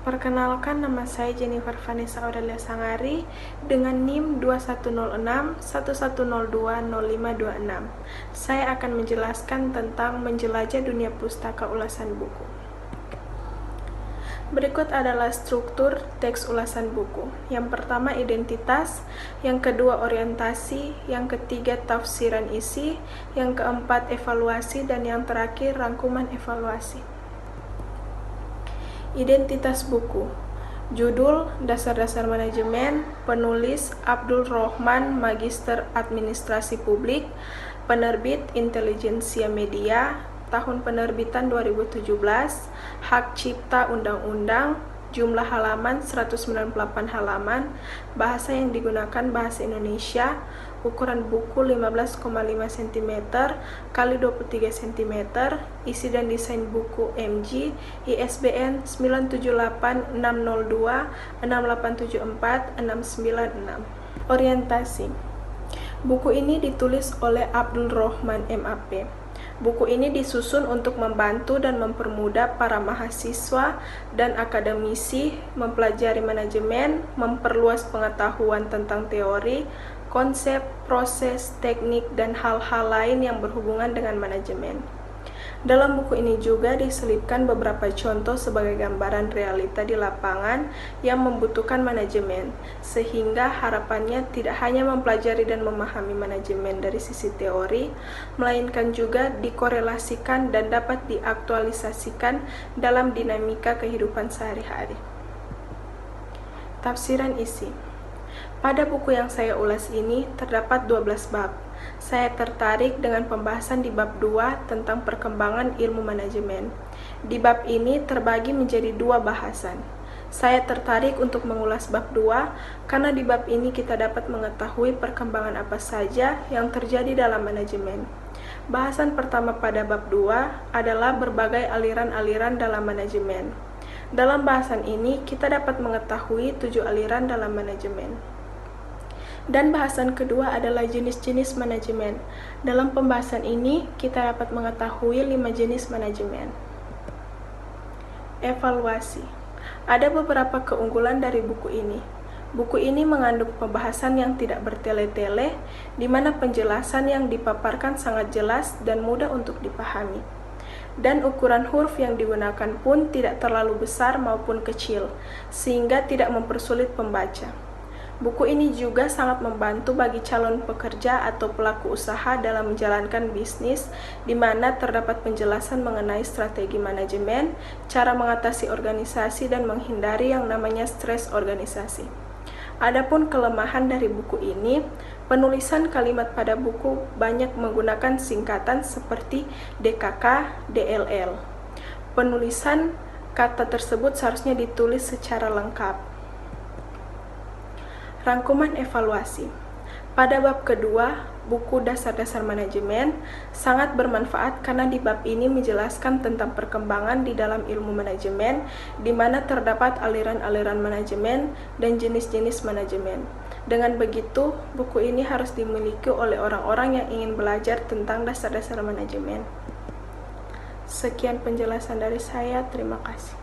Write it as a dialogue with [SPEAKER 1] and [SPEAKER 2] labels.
[SPEAKER 1] Perkenalkan, nama saya Jennifer Vanessa Aurelia Sangari dengan NIM 210611020526. Saya akan menjelaskan tentang menjelajah dunia pustaka ulasan buku. Berikut adalah struktur teks ulasan buku. Yang pertama identitas, yang kedua orientasi, yang ketiga tafsiran isi, yang keempat evaluasi, dan yang terakhir rangkuman evaluasi. Identitas buku. Judul, Dasar-Dasar Manajemen, penulis Abdul Rohman, Magister Administrasi Publik, penerbit Intelligensia Media, tahun penerbitan 2017, hak cipta undang-undang, jumlah halaman 198 halaman, bahasa yang digunakan bahasa Indonesia, ukuran buku 15,5 cm x 23 cm, isi dan desain buku MG, ISBN 978-602-6874-696. Orientasi. Buku ini ditulis oleh Abdul Rohman MAP. Buku ini disusun untuk membantu dan mempermudah para mahasiswa dan akademisi mempelajari manajemen, memperluas pengetahuan tentang teori, konsep, proses, teknik, dan hal-hal lain yang berhubungan dengan manajemen. Dalam buku ini juga diselipkan beberapa contoh sebagai gambaran realita di lapangan yang membutuhkan manajemen, sehingga harapannya tidak hanya mempelajari dan memahami manajemen dari sisi teori, melainkan juga dikorelasikan dan dapat diaktualisasikan dalam dinamika kehidupan sehari-hari. Tafsiran isi. Pada buku yang saya ulas ini terdapat 12 bab. Saya tertarik dengan pembahasan di bab 2 tentang perkembangan ilmu manajemen. Di bab ini terbagi menjadi 2 bahasan. Saya tertarik untuk mengulas bab 2 karena di bab ini kita dapat mengetahui perkembangan apa saja yang terjadi dalam manajemen. Bahasan pertama pada bab 2 adalah berbagai aliran-aliran dalam manajemen. Dalam bahasan ini kita dapat mengetahui 7 aliran dalam manajemen. Dan bahasan kedua adalah jenis-jenis manajemen. Dalam pembahasan ini, kita dapat mengetahui 5 jenis manajemen. Evaluasi. Ada beberapa keunggulan dari buku ini. Buku ini mengandung pembahasan yang tidak bertele-tele, di mana penjelasan yang dipaparkan sangat jelas dan mudah untuk dipahami. Dan ukuran huruf yang digunakan pun tidak terlalu besar maupun kecil, sehingga tidak mempersulit pembaca. Buku ini juga sangat membantu bagi calon pekerja atau pelaku usaha dalam menjalankan bisnis, di mana terdapat penjelasan mengenai strategi manajemen, cara mengatasi organisasi, dan menghindari yang namanya stres organisasi. Adapun kelemahan dari buku ini, penulisan kalimat pada buku banyak menggunakan singkatan seperti DKK, DLL. Penulisan kata tersebut seharusnya ditulis secara lengkap. Rangkuman evaluasi. Pada bab kedua, buku Dasar-Dasar Manajemen sangat bermanfaat karena di bab ini menjelaskan tentang perkembangan di dalam ilmu manajemen, di mana terdapat aliran-aliran manajemen dan jenis-jenis manajemen. Dengan begitu, buku ini harus dimiliki oleh orang-orang yang ingin belajar tentang dasar-dasar manajemen. Sekian penjelasan dari saya, terima kasih.